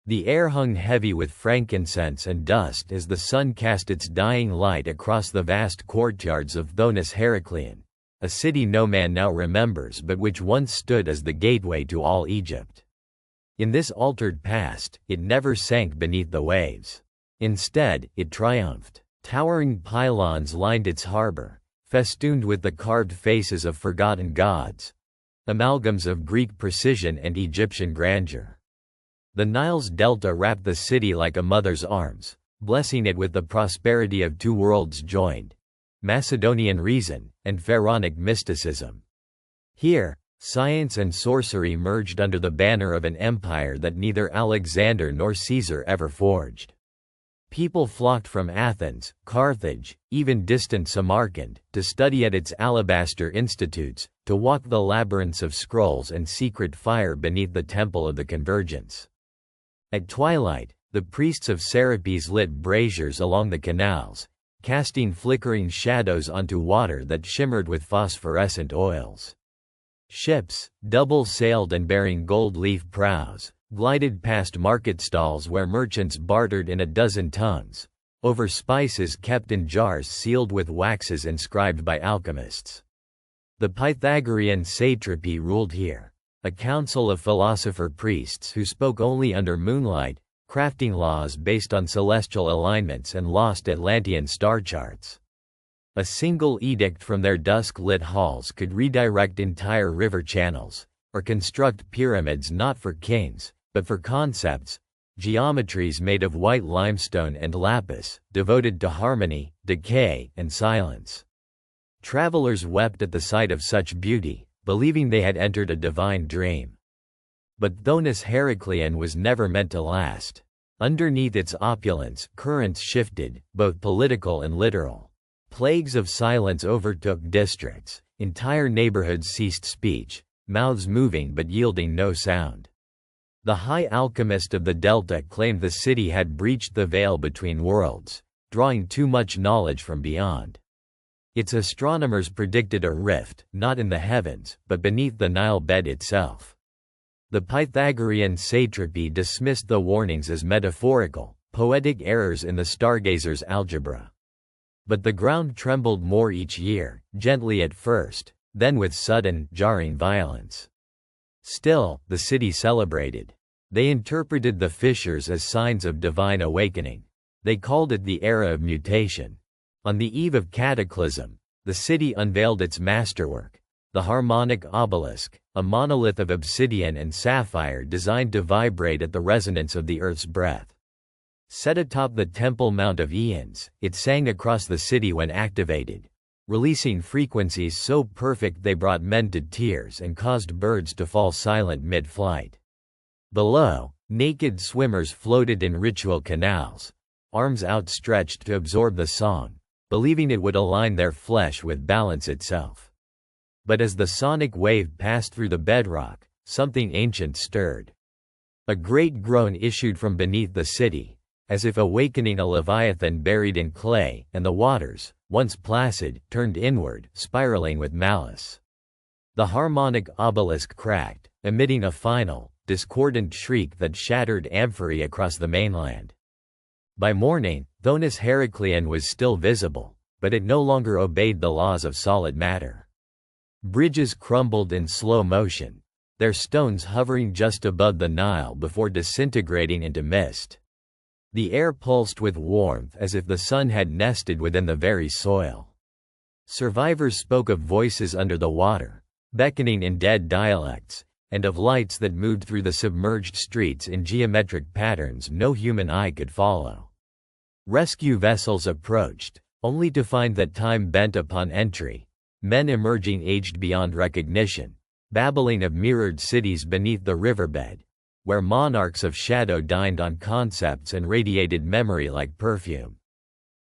The air hung heavy with frankincense and dust as the sun cast its dying light across the vast courtyards of Thonis-Heracleion, a city no man now remembers but which once stood as the gateway to all Egypt. In this altered past, it never sank beneath the waves. Instead, it triumphed. Towering pylons lined its harbor, festooned with the carved faces of forgotten gods, amalgams of Greek precision and Egyptian grandeur. The Nile's delta wrapped the city like a mother's arms, blessing it with the prosperity of two worlds joined: Macedonian reason and pharaonic mysticism. Here, science and sorcery merged under the banner of an empire that neither Alexander nor Caesar ever forged. People flocked from Athens, Carthage, even distant Samarkand, to study at its alabaster institutes, to walk the labyrinths of scrolls and secret fire beneath the Temple of the Convergence. At twilight, the priests of Serapis lit braziers along the canals, casting flickering shadows onto water that shimmered with phosphorescent oils. Ships, double-sailed and bearing gold-leaf prows, glided past market stalls where merchants bartered in a dozen tongues, over spices kept in jars sealed with waxes inscribed by alchemists. The Pythagorean satrapy ruled here, a council of philosopher priests who spoke only under moonlight, crafting laws based on celestial alignments and lost Atlantean star charts. A single edict from their dusk-lit halls could redirect entire river channels, or construct pyramids not for kings, but for concepts, geometries made of white limestone and lapis, devoted to harmony, decay, and silence. Travelers wept at the sight of such beauty, believing they had entered a divine dream. But Thonis-Heracleion was never meant to last. Underneath its opulence, currents shifted, both political and literal. Plagues of silence overtook districts, entire neighborhoods ceased speech, mouths moving but yielding no sound. The high alchemist of the Delta claimed the city had breached the veil between worlds, drawing too much knowledge from beyond. Its astronomers predicted a rift, not in the heavens, but beneath the Nile bed itself. The Pythagorean satrapy dismissed the warnings as metaphorical, poetic errors in the stargazer's algebra. But the ground trembled more each year, gently at first, then with sudden, jarring violence. Still, the city celebrated. They interpreted the fissures as signs of divine awakening. They called it the era of mutation. On the eve of cataclysm, the city unveiled its masterwork, the harmonic obelisk, a monolith of obsidian and sapphire designed to vibrate at the resonance of the earth's breath. Set atop the Temple Mount of Aeons, it sang across the city when activated, releasing frequencies so perfect they brought men to tears and caused birds to fall silent mid-flight. Below, naked swimmers floated in ritual canals, arms outstretched to absorb the song, believing it would align their flesh with balance itself. But as the sonic wave passed through the bedrock, something ancient stirred. A great groan issued from beneath the city, as if awakening a leviathan buried in clay, and the waters, once placid, turned inward, spiraling with malice. The harmonic obelisk cracked, emitting a final, discordant shriek that shattered amphory across the mainland. By morning, Thonis-Heracleion was still visible, but it no longer obeyed the laws of solid matter. Bridges crumbled in slow motion, their stones hovering just above the Nile before disintegrating into mist. The air pulsed with warmth as if the sun had nested within the very soil. Survivors spoke of voices under the water, beckoning in dead dialects, and of lights that moved through the submerged streets in geometric patterns no human eye could follow. Rescue vessels approached, only to find that time bent upon entry, men emerging aged beyond recognition, babbling of mirrored cities beneath the riverbed, where monarchs of shadow dined on concepts and radiated memory like perfume.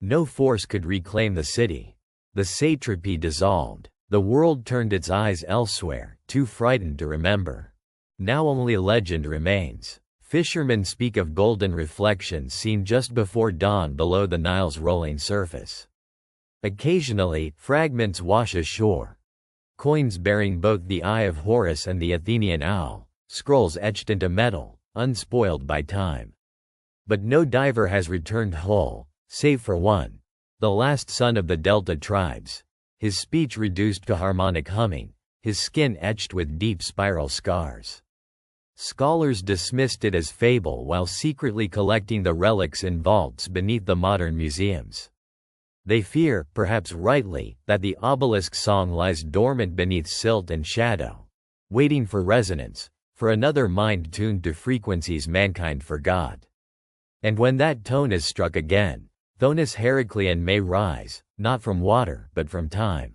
No force could reclaim the city. The satrapy dissolved. The world turned its eyes elsewhere, too frightened to remember. Now only legend remains. Fishermen speak of golden reflections seen just before dawn below the Nile's rolling surface. Occasionally, fragments wash ashore. Coins bearing both the Eye of Horus and the Athenian owl, scrolls etched into metal, unspoiled by time. But no diver has returned whole, save for one, the last son of the Delta tribes, his speech reduced to harmonic humming, his skin etched with deep spiral scars. Scholars dismissed it as fable while secretly collecting the relics in vaults beneath the modern museums. They fear, perhaps rightly, that the obelisk song lies dormant beneath silt and shadow, waiting for resonance, for another mind tuned to frequencies mankind forgot. And when that tone is struck again, Thonis-Heracleion may rise, not from water but from time.